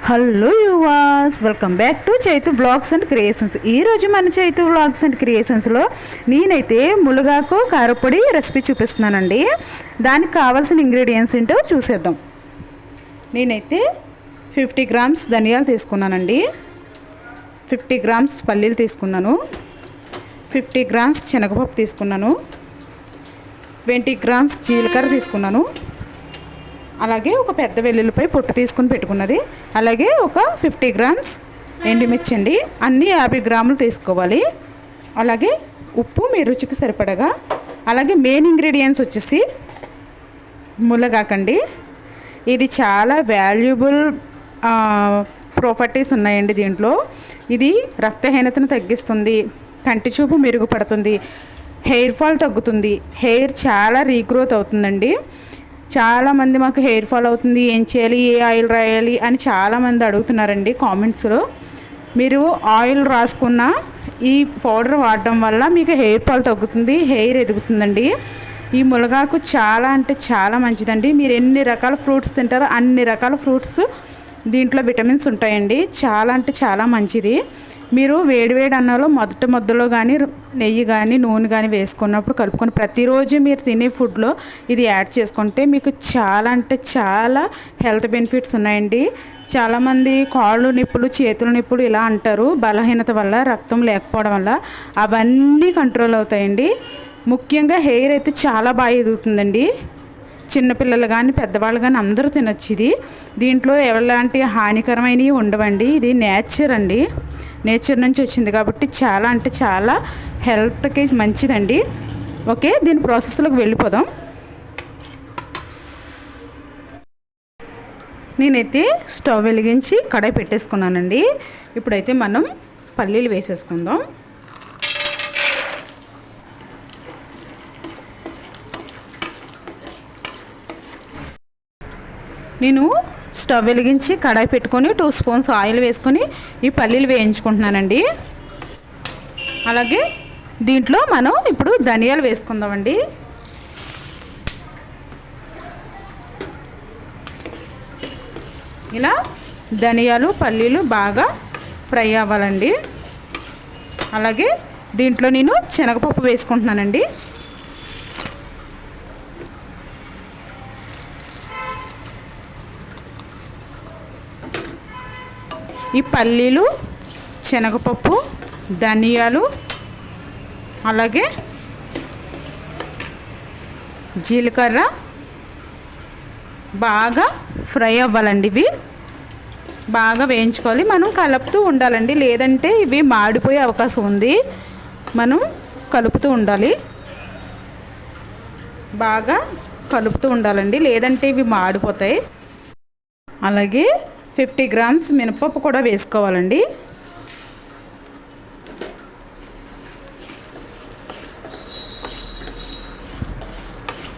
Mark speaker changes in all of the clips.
Speaker 1: Hello యువాస్, welcome back to Chaitu vlogs and creations. ఈరోజు మన చైతు వ్లాగ్స్ అండ్ క్రియేషన్స్లో నేనైతే మునగాకు కారపొడి రెసిపీ చూపిస్తున్నానండి. దానికి కావాల్సిన ఇంగ్రీడియంట్స్ ఏంటో చూసేద్దాం. నేనైతే 50 గ్రామ్స్ ధనియాలు తీసుకున్నానండి, 50 గ్రామ్స్ పల్లీలు తీసుకున్నాను, 50 గ్రామ్స్ శనగపప్పు తీసుకున్నాను, 20 గ్రామ్స్ జీలకర్ర తీసుకున్నాను, అలాగే ఒక పెద్ద వెల్లుల్లిపై పొట్టు తీసుకుని పెట్టుకున్నది, అలాగే ఒక 50 గ్రామ్స్ ఎండుమిర్చి అండి. అన్నీ 50 గ్రాములు తీసుకోవాలి. అలాగే ఉప్పు మీ రుచికి సరిపడగా. అలాగే మెయిన్ ఇంగ్రీడియంట్స్ వచ్చేసి మునగాకండి. ఇది చాలా వాల్యుబుల్ ప్రాపర్టీస్ ఉన్నాయండి దీంట్లో. ఇది రక్తహీనతను తగ్గిస్తుంది, కంటి చూపు మెరుగుపడుతుంది, హెయిర్ ఫాల్ తగ్గుతుంది, హెయిర్ చాలా రీగ్రోత్ అవుతుందండి. చాలామంది మాకు హెయిర్ ఫాల్ అవుతుంది, ఏం చేయాలి, ఏ ఆయిల్ రాయాలి అని చాలామంది అడుగుతున్నారండి కామెంట్స్లో. మీరు ఆయిల్ రాసుకున్న ఈ పౌడర్ వాడడం వల్ల మీకు హెయిర్ ఫాల్ తగ్గుతుంది, హెయిర్ ఎదుగుతుందండి. ఈ మునగాకు చాలా అంటే చాలా మంచిదండి. మీరు ఎన్ని రకాల ఫ్రూట్స్ తింటారో అన్ని రకాల ఫ్రూట్స్ దీంట్లో విటమిన్స్ ఉంటాయండి. చాలా అంటే చాలా మంచిది. మీరు వేడివేడి అన్నంలో మొదటి ముద్దలో కానీ నెయ్యి కానీ నూనె కానీ వేసుకున్నప్పుడు కలుపుకొని ప్రతిరోజు మీరు తినే ఫుడ్లో ఇది యాడ్ చేసుకుంటే మీకు చాలా అంటే చాలా హెల్త్ బెనిఫిట్స్ ఉన్నాయండి. చాలామంది కాళ్ళు నొప్పులు, చేతుల నొప్పులు ఇలా అంటారు, బలహీనత వల్ల, రక్తం లేకపోవడం వల్ల. అవన్నీ కంట్రోల్ అవుతాయండి. ముఖ్యంగా హెయిర్ అయితే చాలా బాగా ఎదుగుతుందండి. చిన్నపిల్లలు కానీ పెద్దవాళ్ళు కానీ అందరూ తినొచ్చు ఇది. దీంట్లో ఎలాంటి హానికరమైనవి ఉండవండి. ఇది నేచర్ అండి, నేచర్ నుంచి వచ్చింది కాబట్టి చాలా అంటే చాలా హెల్త్కి మంచిదండి. ఓకే, దీని ప్రాసెస్లోకి వెళ్ళిపోదాం. నేనైతే స్టవ్ వెలిగించి కడాయి పెట్టేసుకున్నానండి. ఇప్పుడైతే మనం పల్లీలు వేసేసుకుందాం. నేను స్టవ్ వెలిగించి కడాయి పెట్టుకొని 2 స్పూన్స్ ఆయిల్ వేసుకొని ఈ పల్లీలు వేయించుకుంటున్నానండి. అలాగే దీంట్లో మనం ఇప్పుడు ధనియాలు వేసుకుందామండి. ఇలా ధనియాలు పల్లీలు బాగా ఫ్రై అవ్వాలండి. అలాగే దీంట్లో నేను శనగపప్పు వేసుకుంటున్నానండి. ఈ పల్లీలు, శనగపప్పు, ధనియాలు, అలాగే జీలకర్ర బాగా ఫ్రై అవ్వాలండి. ఇవి బాగా వేయించుకోవాలి. మనం కలుపుతూ ఉండాలండి, లేదంటే ఇవి మాడిపోయే అవకాశం ఉంది. మనం కలుపుతూ ఉండాలి, బాగా కలుపుతూ ఉండాలండి, లేదంటే ఇవి మాడిపోతాయి. అలాగే 50 గ్రామ్స్ మినపప్పు కూడా వేసుకోవాలండి.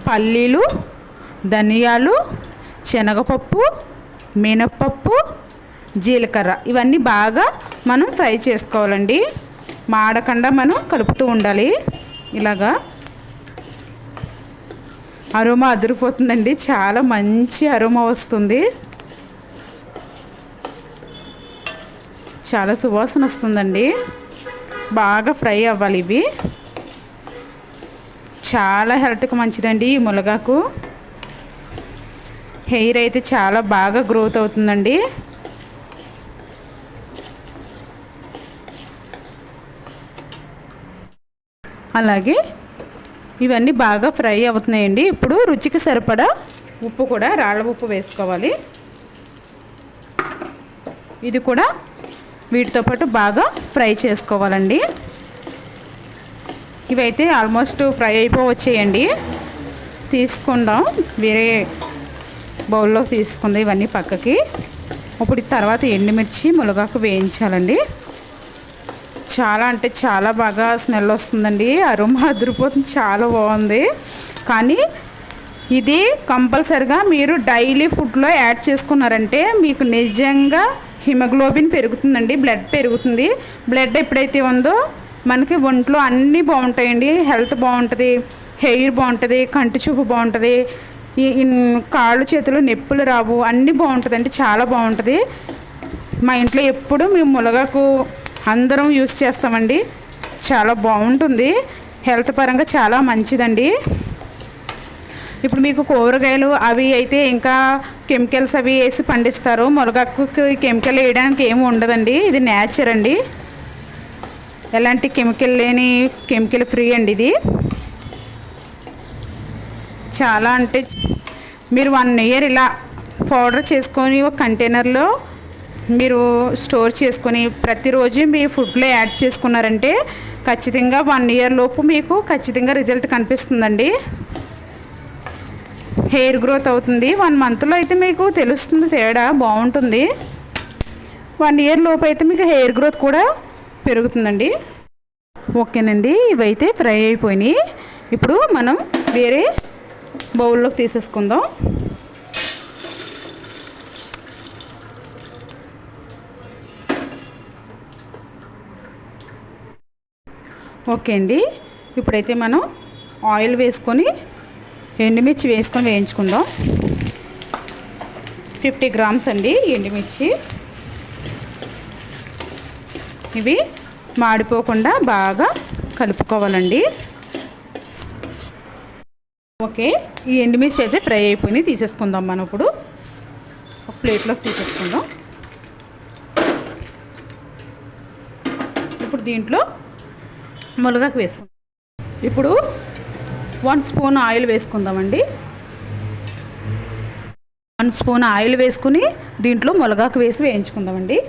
Speaker 1: పల్లీలు, ధనియాలు, శనగపప్పు, మినపప్పు, జీలకర్ర ఇవన్నీ బాగా మనం ఫ్రై చేసుకోవాలండి. మాడకుండా మనం కలుపుతూ ఉండాలి. ఇలాగా అరోమా అదిరిపోతుందండి, చాలా మంచి అరోమా వస్తుంది, చాలా సువాసన వస్తుందండి. బాగా ఫ్రై అవ్వాలి. ఇవి చాలా హెల్త్కి మంచిదండి. ఈ మునగాకు హెయిర్ అయితే చాలా బాగా గ్రోత్ అవుతుందండి. అలాగే ఇవన్నీ బాగా ఫ్రై అవుతున్నాయండి. ఇప్పుడు రుచికి సరిపడా ఉప్పు కూడా, రాళ్ళ ఉప్పు వేసుకోవాలి. ఇది కూడా వీటితో పాటు బాగా ఫ్రై చేసుకోవాలండి. ఇవైతే ఆల్మోస్ట్ ఫ్రై అయిపోవచ్చేయండి. తీసుకుందాం, వేరే బౌల్లో తీసుకుందాం ఇవన్నీ పక్కకి. ఇప్పుడు తర్వాత ఎండుమిర్చి, మునగాకు వేయించాలండి. చాలా అంటే చాలా బాగా స్మెల్ వస్తుందండి, అరోమా అదిరిపోతుంది, చాలా బాగుంది. కానీ ఇది కంపల్సరిగా మీరు డైలీ ఫుడ్లో యాడ్ చేసుకున్నారంటే మీకు నిజంగా హిమోగ్లోబిన్ పెరుగుతుందండి, బ్లడ్ పెరుగుతుంది. బ్లడ్ ఎప్పుడైతే ఉందో మనకి ఒంట్లో అన్నీ బాగుంటాయండి. హెల్త్ బాగుంటుంది, హెయిర్ బాగుంటుంది, కంటి చూపు బాగుంటుంది, కాళ్ళు చేతులు నొప్పులు రావు, అన్నీ బాగుంటుంది, అంటే చాలా బాగుంటుంది. మా ఇంట్లో ఎప్పుడు మేము మునగాకు అందరం యూస్ చేస్తామండి. చాలా బాగుంటుంది, హెల్త్ పరంగా చాలా మంచిదండి. ఇప్పుడు మీకు కూరగాయలు అవి అయితే ఇంకా కెమికల్స్ అవి వేసి పండిస్తారు. మునగాకుకి కెమికల్ వేయడానికి ఏమి ఉండదండి. ఇది నేచర్ అండి, ఎలాంటి కెమికల్ లేని కెమికల్ ఫ్రీ అండి. ఇది చాలా అంటే మీరు 1 ఇయర్ ఇలా పౌడర్ చేసుకొని ఒక కంటైనర్లో మీరు స్టోర్ చేసుకొని ప్రతిరోజు మీ ఫుడ్లో యాడ్ చేసుకున్నారంటే ఖచ్చితంగా 1 ఇయర్ లోపు మీకు ఖచ్చితంగా రిజల్ట్ కనిపిస్తుందండి. హెయిర్ గ్రోత్ అవుతుంది. 1 మంత్లో అయితే మీకు తెలుస్తుంది, తేడా బాగుంటుంది. 1 ఇయర్ లోపు అయితే మీకు హెయిర్ గ్రోత్ కూడా పెరుగుతుందండి. ఓకేనండి, ఇవైతే ఫ్రై అయిపోయినాయి. ఇప్పుడు మనం వేరే బౌల్లోకి తీసేసుకుందాం. ఓకే అండి, ఇప్పుడైతే మనం ఆయిల్ వేసుకొని ఎండుమిర్చి వేసుకొని వేయించుకుందాం. 50 గ్రామ్స్ అండి ఎండుమిర్చి. ఇవి మాడిపోకుండా బాగా కలుపుకోవాలండి. ఓకే, ఈ ఎండుమిర్చి అయితే ఫ్రై అయిపోయి తీసేసుకుందాం. మనం ఇప్పుడు ఒక ప్లేట్లోకి తీసేసుకుందాం. ఇప్పుడు దీంట్లో మునగాకు వేసుకుందాం. ఇప్పుడు 1 స్పూన్ ఆయిల్ వేసుకుందామండి. 1 స్పూన్ ఆయిల్ వేసుకుని దీంట్లో మునగాకు వేసి వేయించుకుందామండి.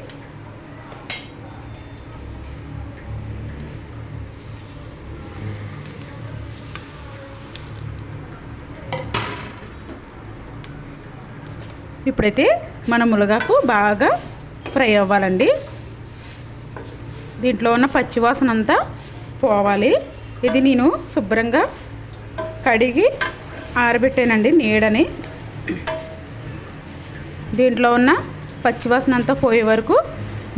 Speaker 1: ఇప్పుడైతే మన మునగాకు బాగా ఫ్రై అవ్వాలండి. దీంట్లో ఉన్న పచ్చివాసన అంతా పోవాలి. ఇది నేను శుభ్రంగా కడిగి ఆరబెట్టానండి నీడని. దీంట్లో ఉన్న పచ్చివాసన అంతా పోయే వరకు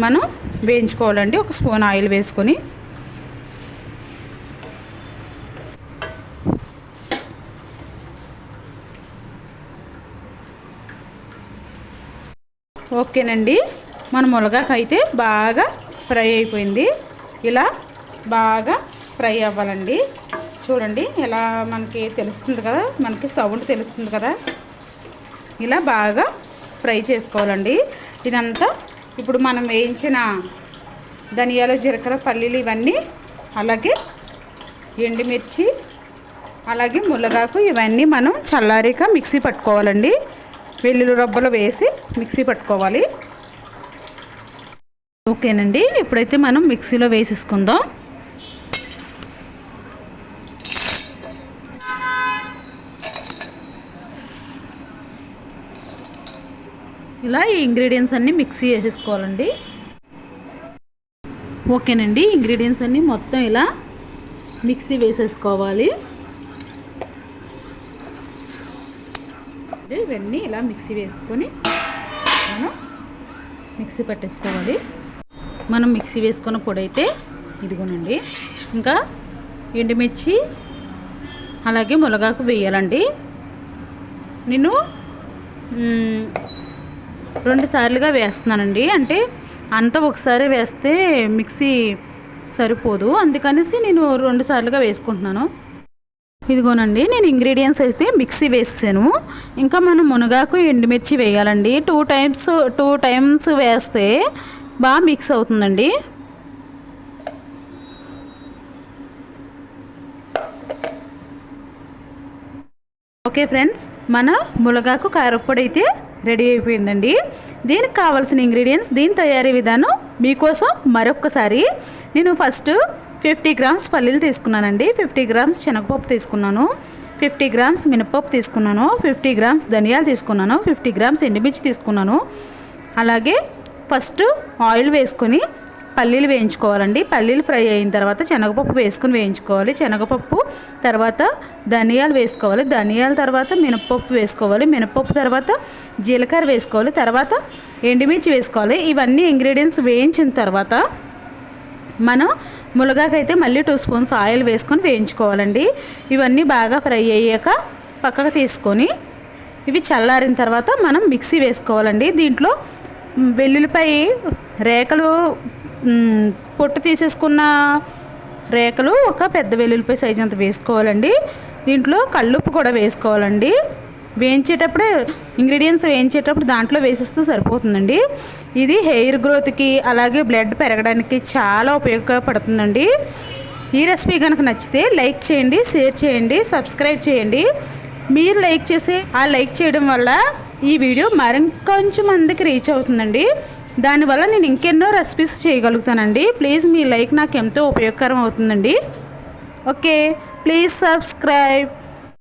Speaker 1: మనం వేయించుకోవాలండి. 1 స్పూన్ ఆయిల్ వేసుకొని ఓకేనండి, మన మునగాకు అయితే బాగా ఫ్రై అయిపోయింది. ఇలా బాగా ఫ్రై అవ్వాలండి. చూడండి ఎలా మనకి తెలుస్తుంది కదా, మనకి సౌండ్ తెలుస్తుంది కదా. ఇలా బాగా ఫ్రై చేసుకోవాలండి ఇదంతా. ఇప్పుడు మనం వేయించిన ధనియాలు, జీలకర్ర, పల్లీలు ఇవన్నీ, అలాగే ఎండుమిర్చి, అలాగే మునగాకు ఇవన్నీ మనం చల్లారిక మిక్సీ పట్టుకోవాలండి. వెల్లుల్లి రబ్బలు వేసి మిక్సీ పట్టుకోవాలి. ఓకేనండి, ఇప్పుడైతే మనం మిక్సీలో వేసేసుకుందాం. ఇలా ఈ ఇంగ్రీడియంట్స్ అన్నీ మిక్సీ వేసేసుకోవాలండి. ఓకేనండి, ఇంగ్రీడియంట్స్ అన్నీ మొత్తం ఇలా మిక్సీ వేసేసుకోవాలి. ఇవన్నీ ఇలా మిక్సీ వేసుకొని మనం మిక్సీ పట్టేసుకోవాలి. మనం మిక్సీ వేసుకున్న పొడి అయితే ఇదిగోనండి. ఇంకా ఎండుమిర్చి అలాగే మునగాకు వేయాలండి. నేను 2 సార్లుగా వేస్తున్నానండి. అంటే అంతా ఒకసారి వేస్తే మిక్సీ సరిపోదు, అందుకనేసి నేను 2 సార్లుగా వేసుకుంటున్నాను. ఇదిగోనండి, నేను ఇంగ్రీడియంట్స్ అయితే మిక్సీ వేసాను. ఇంకా మనం మునగాకు, ఎండుమిర్చి వేయాలండి. 2 టైమ్స్ వేస్తే బాగా మిక్స్ అవుతుందండి. ఓకే ఫ్రెండ్స్, మన మునగాకు కారప్పొడి అయితే రెడీ అయిపోయిందండి. దీనికి కావాల్సిన ఇంగ్రీడియంట్స్, దీని తయారీ విధానం మీకోసం మరొక్కసారి. నేను ఫస్ట్ 50 గ్రామ్స్ పల్లీలు తీసుకున్నానండి, 50 గ్రామ్స్ శనగపప్పు తీసుకున్నాను, 50 గ్రామ్స్ మినపప్పు తీసుకున్నాను, 50 గ్రామ్స్ ధనియాలు తీసుకున్నాను, 50 గ్రామ్స్ ఎండుమిర్చి తీసుకున్నాను. అలాగే ఫస్ట్ ఆయిల్ వేసుకొని పల్లీలు వేయించుకోవాలండి. పల్లీలు ఫ్రై అయిన తర్వాత శనగపప్పు వేసుకొని వేయించుకోవాలి. శనగపప్పు తర్వాత ధనియాలు వేసుకోవాలి. ధనియాల తర్వాత మినపప్పు వేసుకోవాలి. మినపప్పు తర్వాత జీలకర్ర వేసుకోవాలి. తర్వాత ఎండుమిర్చి వేసుకోవాలి. ఇవన్నీ ఇంగ్రీడియంట్స్ వేయించిన తర్వాత మనం మునగాకైతే మళ్ళీ 2 స్పూన్స్ ఆయిల్ వేసుకొని వేయించుకోవాలండి. ఇవన్నీ బాగా ఫ్రై అయ్యాక పక్కకు తీసుకొని ఇవి చల్లారిన తర్వాత మనం మిక్సీ వేసుకోవాలండి. దీంట్లో వెల్లుల్లిపై రేఖలు పొట్టు తీసేసుకున్న రేఖలు ఒక పెద్ద వెల్లుల్లిపై సైజ్ అంత వేసుకోవాలండి. దీంట్లో కల్లుప్పు కూడా వేసుకోవాలండి. వేయించేటప్పుడు ఇంగ్రీడియంట్స్ వేయించేటప్పుడు దాంట్లో వేసేస్తే సరిపోతుందండి. ఇది హెయిర్ గ్రోత్కి అలాగే బ్లడ్ పెరగడానికి చాలా ఉపయోగపడుతుందండి. ఈ రెసిపీ కనుక నచ్చితే లైక్ చేయండి, షేర్ చేయండి, సబ్స్క్రైబ్ చేయండి. మీరు లైక్ చేయడం వల్ల ఈ వీడియో మరింకొంచెం మందికి రీచ్ అవుతుందండి. దానివల్ల నేను ఇంకెన్నో రెసిపీస్ చేయగలుగుతానండి. ప్లీజ్ మీ లైక్ నాకు ఎంతో ఉపయోగకరం అవుతుందండి. Okay, please subscribe.